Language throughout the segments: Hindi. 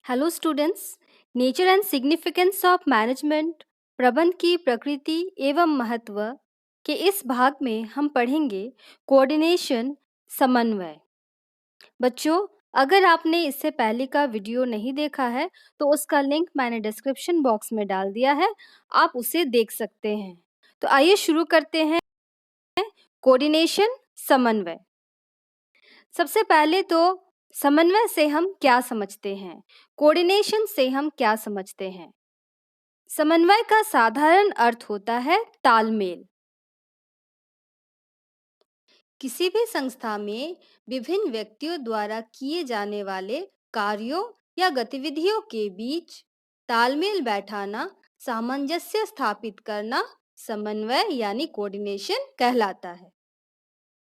Hello students. Nature and significance of management, प्रबंध की प्रकृति एवं महत्व के इस भाग में हम पढ़ेंगे कोऑर्डिनेशन, समन्वय। बच्चों, अगर आपने इससे पहले का वीडियो नहीं देखा है तो उसका लिंक मैंने डिस्क्रिप्शन बॉक्स में डाल दिया है, आप उसे देख सकते हैं। तो आइए शुरू करते हैं। कोऑर्डिनेशन, समन्वय। सबसे पहले तो समन्वय से हम क्या समझते हैं, कोऑर्डिनेशन से हम क्या समझते हैं। समन्वय का साधारण अर्थ होता है तालमेल। किसी भी संस्था में विभिन्न व्यक्तियों द्वारा किए जाने वाले कार्यों या गतिविधियों के बीच तालमेल बैठाना, सामंजस्य स्थापित करना समन्वय यानी कोऑर्डिनेशन कहलाता है।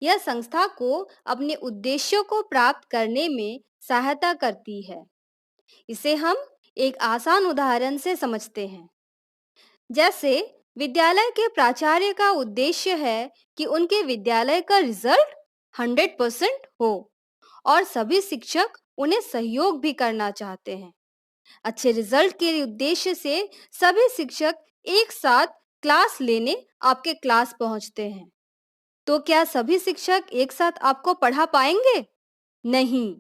यह संस्था को अपने उद्देश्यों को प्राप्त करने में सहायता करती है। इसे हम एक आसान उदाहरण से समझते हैं। जैसे विद्यालय के प्राचार्य का उद्देश्य है कि उनके विद्यालय का रिजल्ट 100% हो और सभी शिक्षक उन्हें सहयोग भी करना चाहते हैं। अच्छे रिजल्ट के उद्देश्य से सभी शिक्षक एक साथ क्लास लेने आपके क्लास पहुंचते हैं। तो क्या सभी शिक्षक एक साथ आपको पढ़ा पाएंगे? नहीं।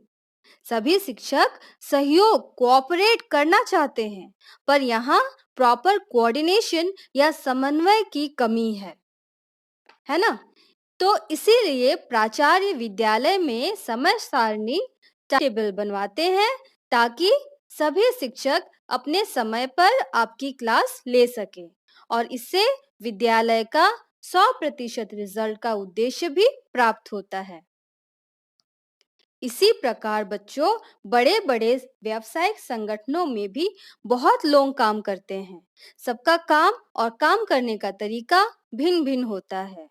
सभी शिक्षक सहयोग, कोऑपरेट करना चाहते हैं, पर यहाँ प्रॉपर कोऑर्डिनेशन या समन्वय की कमी है ना? तो इसीलिए प्राचार्य विद्यालय में समय सारणी टेबल बनवाते हैं ताकि सभी शिक्षक अपने समय पर आपकी क्लास ले सके और इससे विद्यालय का 100% रिजल्ट का उद्देश्य भी प्राप्त होता है। इसी प्रकार बच्चों, बड़े बड़े व्यावसायिक संगठनों में भी बहुत लोग काम करते हैं। सबका काम और काम करने का तरीका भिन्न भिन्न होता है।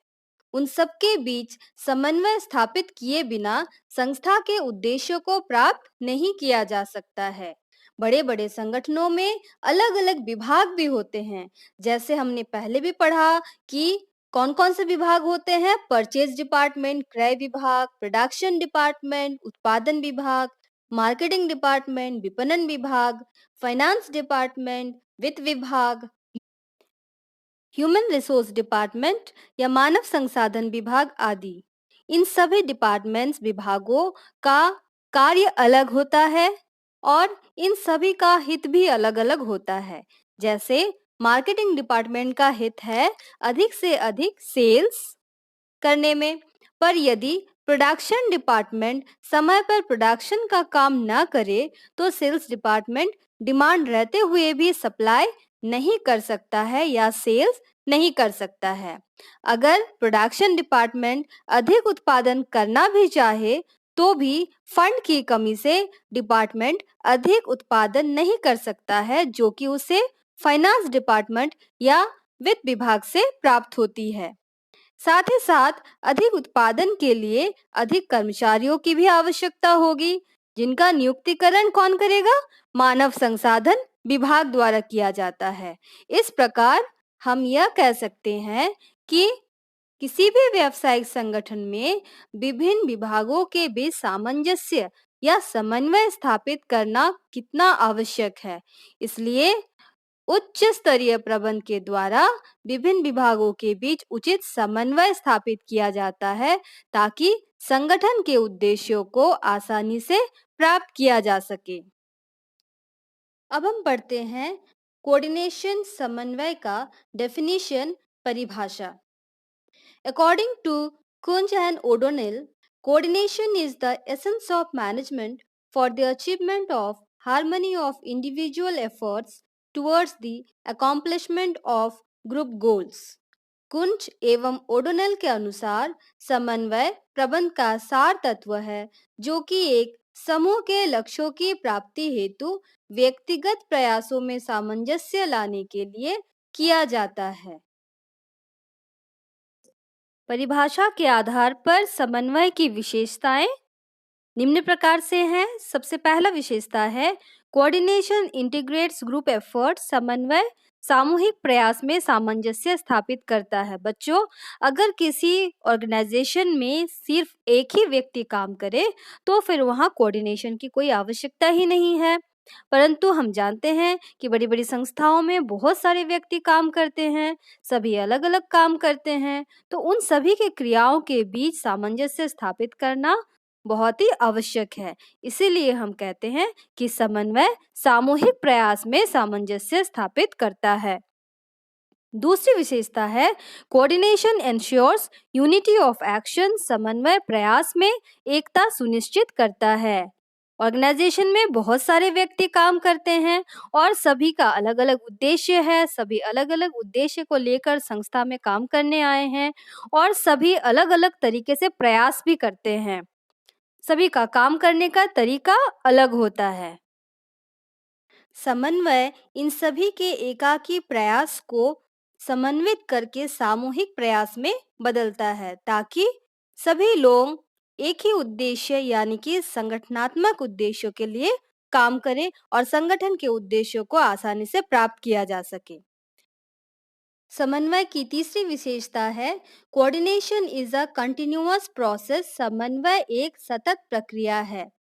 उन सबके बीच समन्वय स्थापित किए बिना संस्था के उद्देश्यों को प्राप्त नहीं किया जा सकता है। बड़े बड़े संगठनों में अलग अलग विभाग भी होते हैं। जैसे हमने पहले भी पढ़ा कि कौन कौन से विभाग होते हैं। परचेज डिपार्टमेंट, क्रय विभाग, प्रोडक्शन डिपार्टमेंट, उत्पादन विभाग, मार्केटिंग डिपार्टमेंट, विपणन विभाग, फाइनेंस डिपार्टमेंट, वित्त विभाग, ह्यूमन रिसोर्स डिपार्टमेंट या मानव संसाधन विभाग आदि। इन सभी डिपार्टमेंट्स, विभागों का कार्य अलग होता है और इन सभी का हित भी अलग अलग होता है। जैसे मार्केटिंग डिपार्टमेंट का हित है अधिक से अधिक सेल्स करने में, पर यदि प्रोडक्शन डिपार्टमेंट समय पर प्रोडक्शन का काम ना करे तो सेल्स डिपार्टमेंट डिमांड रहते हुए भी सप्लाई नहीं कर सकता है या सेल्स नहीं कर सकता है। अगर प्रोडक्शन डिपार्टमेंट अधिक उत्पादन करना भी चाहे तो भी फंड की कमी से डिपार्टमेंट अधिक उत्पादन नहीं कर सकता है, जो कि उसे फाइनेंस डिपार्टमेंट या वित्त विभाग से प्राप्त होती है। साथ ही साथ अधिक उत्पादन के लिए अधिक कर्मचारियों की भी आवश्यकता होगी, जिनका नियुक्तिकरण कौन करेगा? मानव संसाधन विभाग द्वारा किया जाता है। इस प्रकार हम यह कह सकते हैं कि किसी भी व्यावसायिक संगठन में विभिन्न विभागों के बीच सामंजस्य या समन्वय स्थापित करना कितना आवश्यक है। इसलिए उच्च स्तरीय प्रबंध के द्वारा विभिन्न विभागों के बीच उचित समन्वय स्थापित किया जाता है ताकि संगठन के उद्देश्यों को आसानी से प्राप्त किया जा सके। अब हम पढ़ते हैं कोऑर्डिनेशन, समन्वय का डेफिनेशन, परिभाषा। According to Kunz and O'Donnell, coordination is the essence of management for the achievement of harmony of individual efforts towards the accomplishment of group goals. कुंज एवं ओडोनेल के अनुसार समन्वय प्रबंध का सार तत्व है, जो कि एक समूह के लक्ष्यों की प्राप्ति हेतु व्यक्तिगत प्रयासों में सामंजस्य लाने के लिए किया जाता है। परिभाषा के आधार पर समन्वय की विशेषताएं निम्न प्रकार से हैं। सबसे पहला विशेषता है कोऑर्डिनेशन इंटीग्रेट्स ग्रुप एफर्ट। समन्वय सामूहिक प्रयास में सामंजस्य स्थापित करता है। बच्चों, अगर किसी ऑर्गेनाइजेशन में सिर्फ एक ही व्यक्ति काम करे तो फिर वहाँ कोऑर्डिनेशन की कोई आवश्यकता ही नहीं है। परंतु हम जानते हैं कि बड़ी-बड़ी संस्थाओं में बहुत सारे व्यक्ति काम करते हैं, सभी अलग-अलग काम करते हैं, तो उन सभी के क्रियाओं के बीच सामंजस्य स्थापित करना बहुत ही आवश्यक है। इसीलिए हम कहते हैं कि समन्वय सामूहिक प्रयास में सामंजस्य स्थापित करता है। दूसरी विशेषता है coordination ensures unity of action. समन्वय प्रयास में एकता सुनिश्चित करता है। ऑर्गेनाइजेशन में बहुत सारे व्यक्ति काम करते हैं और सभी का अलग-अलग उद्देश्य है। सभी अलग-अलग उद्देश्य को लेकर संस्था में काम करने आए हैं और सभी अलग-अलग तरीके से प्रयास भी करते हैं। सभी का काम करने का तरीका अलग होता है। समन्वय इन सभी के एकाकी प्रयास को समन्वित करके सामूहिक प्रयास में बदलता है, ताकि सभी लोग एक ही उद्देश्य यानी कि संगठनात्मक उद्देश्यों के लिए काम करें और संगठन के उद्देश्यों को आसानी से प्राप्त किया जा सके। समन्वय की तीसरी विशेषता है coordination is a continuous process. समन्वय एक सतत प्रक्रिया है।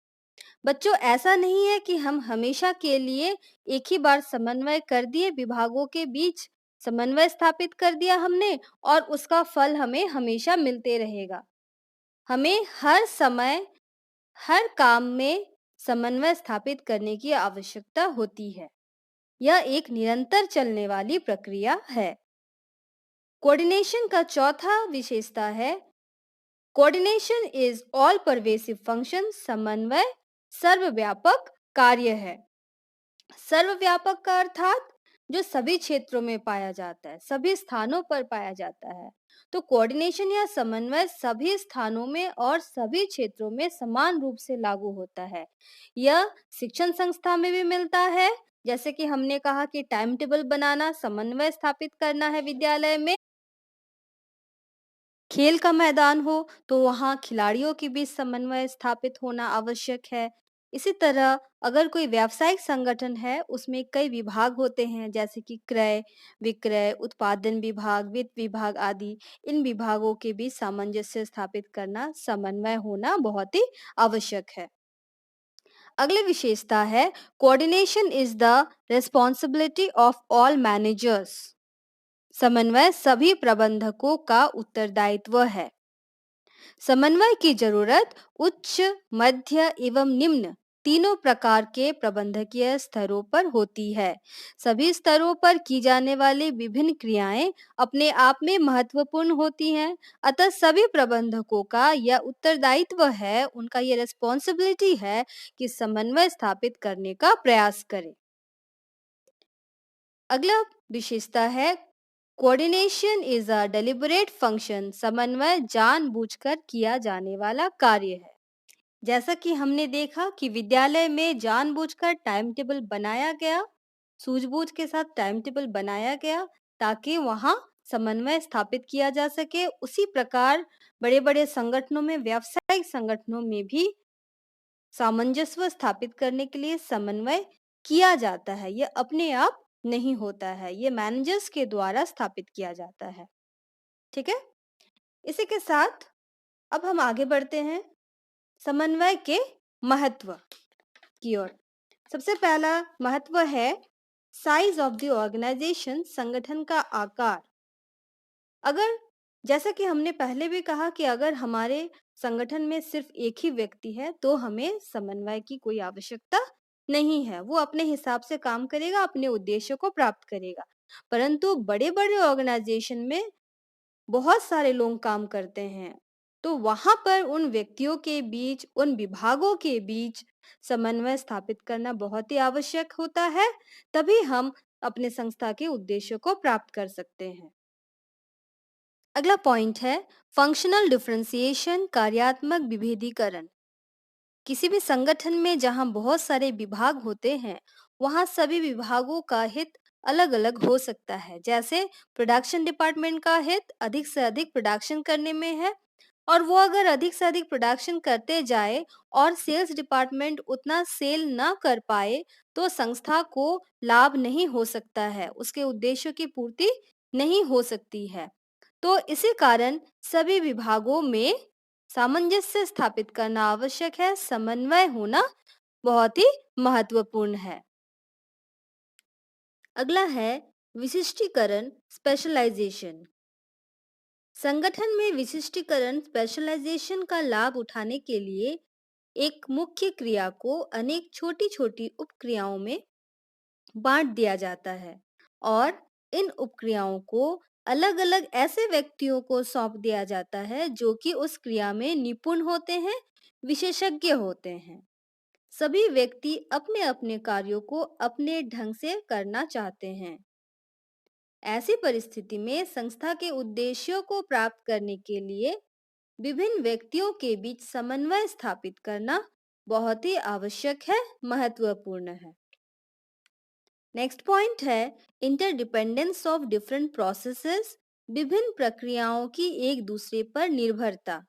बच्चों, ऐसा नहीं है कि हम हमेशा के लिए एक ही बार समन्वय कर दिए, विभागों के बीच समन्वय स्थापित कर दिया हमने और उसका फल हमें हमेशा मिलते रहेगा। हमें हर समय हर काम में समन्वय स्थापित करने की आवश्यकता होती है। यह एक निरंतर चलने वाली प्रक्रिया है। कोऑर्डिनेशन का चौथा विशेषता है coordination is all pervasive function. समन्वय सर्वव्यापक कार्य है। सर्वव्यापक का अर्थात जो सभी क्षेत्रों में पाया जाता है, सभी स्थानों पर पाया जाता है। तो कोऑर्डिनेशन या समन्वय सभी स्थानों में और सभी क्षेत्रों में समान रूप से लागू होता है। यह शिक्षण संस्था में भी मिलता है, जैसे कि हमने कहा कि टाइम टेबल बनाना, समन्वय स्थापित करना है विद्यालय में। खेल का मैदान हो तो वहाँ खिलाड़ियों के बीच समन्वय स्थापित होना आवश्यक है। इसी तरह अगर कोई व्यावसायिक संगठन है, उसमें कई विभाग होते हैं, जैसे कि क्रय, विक्रय, उत्पादन विभाग, वित्त विभाग आदि। इन विभागों के बीच सामंजस्य स्थापित करना, समन्वय होना बहुत ही आवश्यक है। अगली विशेषता है coordination is the responsibility of all managers. समन्वय सभी प्रबंधकों का उत्तरदायित्व है। समन्वय की जरूरत उच्च, मध्य एवं निम्न तीनों प्रकार के प्रबंधकीय स्तरों पर होती है। सभी स्तरों पर की जाने वाली विभिन्न क्रियाएं अपने आप में महत्वपूर्ण होती हैं। अतः सभी प्रबंधकों का यह उत्तरदायित्व है, उनका यह रिस्पॉन्सिबिलिटी है कि समन्वय स्थापित करने का प्रयास करें। अगला विशेषता है coordination is a deliberate function. समन्वय जानबूझकर किया जाने वाला कार्य है। जैसा कि हमने देखा कि विद्यालय में जानबूझकर टाइम टेबल बनाया गया, सूझबूझ के साथ टाइम टेबल बनाया गया ताकि वहाँ समन्वय स्थापित किया जा सके। उसी प्रकार बड़े-बड़े संगठनों में, व्यावसायिक संगठनों में भी सामंजस्य स्थापित करने के लिए समन्वय किया जाता है। यह अपने आप नहीं होता है, ये मैनेजर्स के द्वारा स्थापित किया जाता है। ठीक है, इसी के साथ अब हम आगे बढ़ते हैं समन्वय के महत्व की ओर। सबसे पहला महत्व है साइज ऑफ द ऑर्गेनाइजेशन। संगठन का आकार। अगर जैसा कि हमने पहले भी कहा कि अगर हमारे संगठन में सिर्फ एक ही व्यक्ति है तो हमें समन्वय की कोई आवश्यकता नहीं है। वो अपने हिसाब से काम करेगा, अपने उद्देश्य को प्राप्त करेगा। परंतु बड़े-बड़े ऑर्गेनाइजेशन में बहुत सारे लोग काम करते हैं, तो वहां पर उन व्यक्तियों के बीच, उन विभागों के बीच समन्वय स्थापित करना बहुत ही आवश्यक होता है। तभी हम अपने संस्था के उद्देश्यों को प्राप्त कर सकते हैं। अगला पॉइंट है फंक्शनल डिफरेंशिएशन, कार्यात्मक विभेदीकरण। किसी भी संगठन में जहां बहुत सारे विभाग होते हैं, वहां सभी विभागों का हित अलग-अलग हो सकता है। जैसे प्रोडक्शन डिपार्टमेंट का हित अधिक से अधिक प्रोडक्शन करने में है और वो अगर अधिक से अधिक प्रोडक्शन करते जाए और सेल्स डिपार्टमेंट उतना सेल ना कर पाए, तो संस्था को लाभ नहीं हो सकता है, उसके उद्देश्यों की पूर्ति नहीं हो सकती है। तो इसी कारण सभी विभागों में सामंजस्य स्थापित करना आवश्यक है, समन्वय होना बहुत ही महत्वपूर्ण है। अगला है विशिष्टीकरण, स्पेशलाइजेशन। संगठन में विशिष्टीकरण, स्पेशलाइजेशन का लाभ उठाने के लिए एक मुख्य क्रिया को अनेक छोटी-छोटी उपक्रियाओं में बांट दिया जाता है और इन उपक्रियाओं को अलग-अलग ऐसे व्यक्तियों को सौंप दिया जाता है जो कि उस क्रिया में निपुण होते हैं, विशेषज्ञ होते हैं। सभी व्यक्ति अपने-अपने कार्यों को अपने ढंग से करना चाहते हैं। ऐसी परिस्थिति में संस्था के उद्देश्यों को प्राप्त करने के लिए विभिन्न व्यक्तियों के बीच समन्वय स्थापित करना बहुत ही आवश्यक है, महत्वपूर्ण है। नेक्स्ट पॉइंट है इंटरडिपेंडेंस ऑफ डिफरेंट प्रोसेसेस, विभिन्न प्रक्रियाओं की एक दूसरे पर निर्भरता।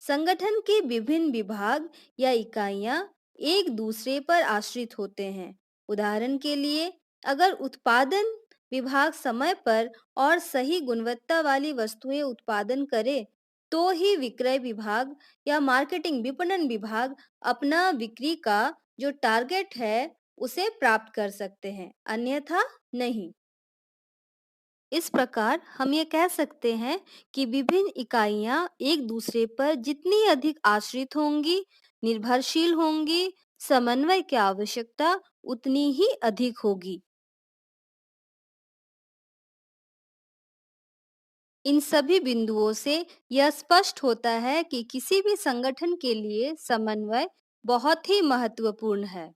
संगठन के विभिन्न विभाग या इकाइयां एक दूसरे पर आश्रित होते हैं। उदाहरण के लिए, अगर उत्पादन विभाग समय पर और सही गुणवत्ता वाली वस्तुएं उत्पादन करे, तो ही विक्रय विभाग या मार्केटिंग विपणन विभाग अपना बिक्री का जो टारगेट है उसे प्राप्त कर सकते हैं, अन्यथा नहीं। इस प्रकार हम ये कह सकते हैं कि विभिन्न इकाइयां एक दूसरे पर जितनी अधिक आश्रित होंगी, निर्भरशील होंगी, समन्वय की आवश्यकता उतनी ही अधिक होगी। इन सभी बिंदुओं से यह स्पष्ट होता है कि किसी भी संगठन के लिए समन्वय बहुत ही महत्वपूर्ण है।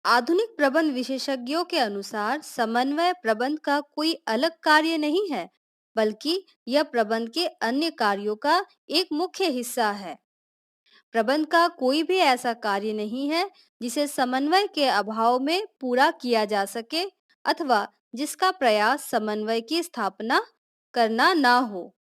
आधुनिक प्रबंध विशेषज्ञों के अनुसार समन्वय प्रबंध का कोई अलग कार्य नहीं है, बल्कि यह प्रबंध के अन्य कार्यों का एक मुख्य हिस्सा है। प्रबंध का कोई भी ऐसा कार्य नहीं है जिसे समन्वय के अभाव में पूरा किया जा सके अथवा जिसका प्रयास समन्वय की स्थापना करना ना हो।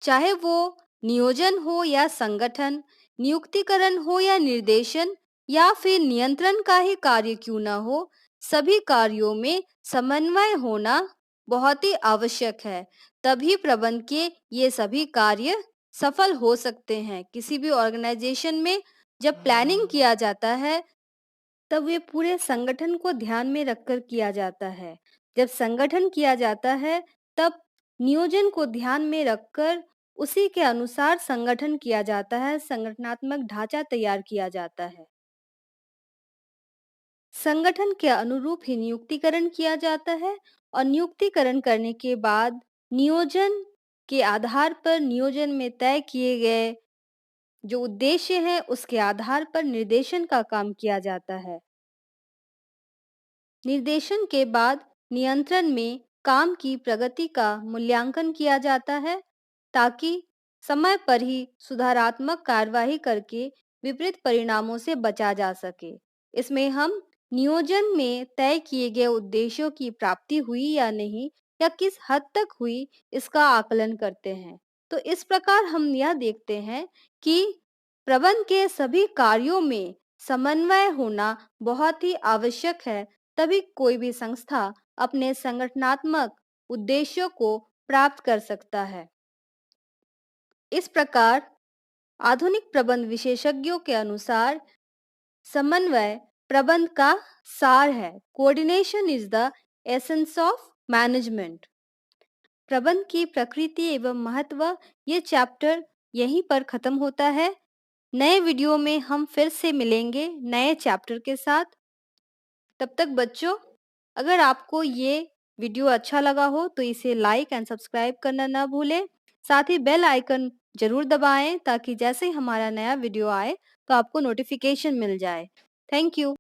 चाहे वो नियोजन हो या संगठन, नियुक्तिकरण हो या निर्देशन या फिर नियंत्रण का ही कार्य क्यों ना हो, सभी कार्यों में समन्वय होना बहुत ही आवश्यक है। तभी प्रबंध के ये सभी कार्य सफल हो सकते हैं। किसी भी ऑर्गेनाइजेशन में जब प्लानिंग किया जाता है, तब ये पूरे संगठन को ध्यान में रखकर किया जाता है। जब संगठन किया जाता है, तब नियोजन को ध्यान में रखकर उसी के अनुसार संगठन किया जाता है, संगठनात्मक ढांचा तैयार किया जाता है। संगठन के अनुरूप ही नियुक्तिकरण किया जाता है और नियुक्तिकरण करने के बाद नियोजन के आधार पर नियोजन में तय किए गए जो उद्देश्य है उसके आधार पर निर्देशन का काम किया जाता है। निर्देशन के बाद नियंत्रण में काम की प्रगति का मूल्यांकन किया जाता है ताकि समय पर ही सुधारात्मक कार्यवाही करके विपरीत परिणामों से बचा जा सके। इसमें हम नियोजन में तय किए गए उद्देश्यों की प्राप्ति हुई या नहीं या किस हद तक हुई इसका आकलन करते हैं। तो इस प्रकार हम यह देखते हैं कि प्रबंध के सभी कार्यों में समन्वय होना बहुत ही आवश्यक है, तभी कोई भी संस्था अपने संगठनात्मक उद्देश्यों को प्राप्त कर सकता है। इस प्रकार आधुनिक प्रबंध विशेषज्ञों के अनुसार समन्वय प्रबंध का सार है। Coordination is the essence of management. प्रबंध की प्रकृति एवं महत्व ये चैप्टर यहीं पर खत्म होता है। नए वीडियो में हम फिर से मिलेंगे नए चैप्टर के साथ। तब तक बच्चों, अगर आपको ये वीडियो अच्छा लगा हो तो इसे लाइक एंड सब्सक्राइब करना ना भूलें। साथ ही बेल आइकन जरूर दबाएं ताकि जैसे ही हमारा नया वीडियो आए तो आपको नोटिफिकेशन मिल जाए। Thank you.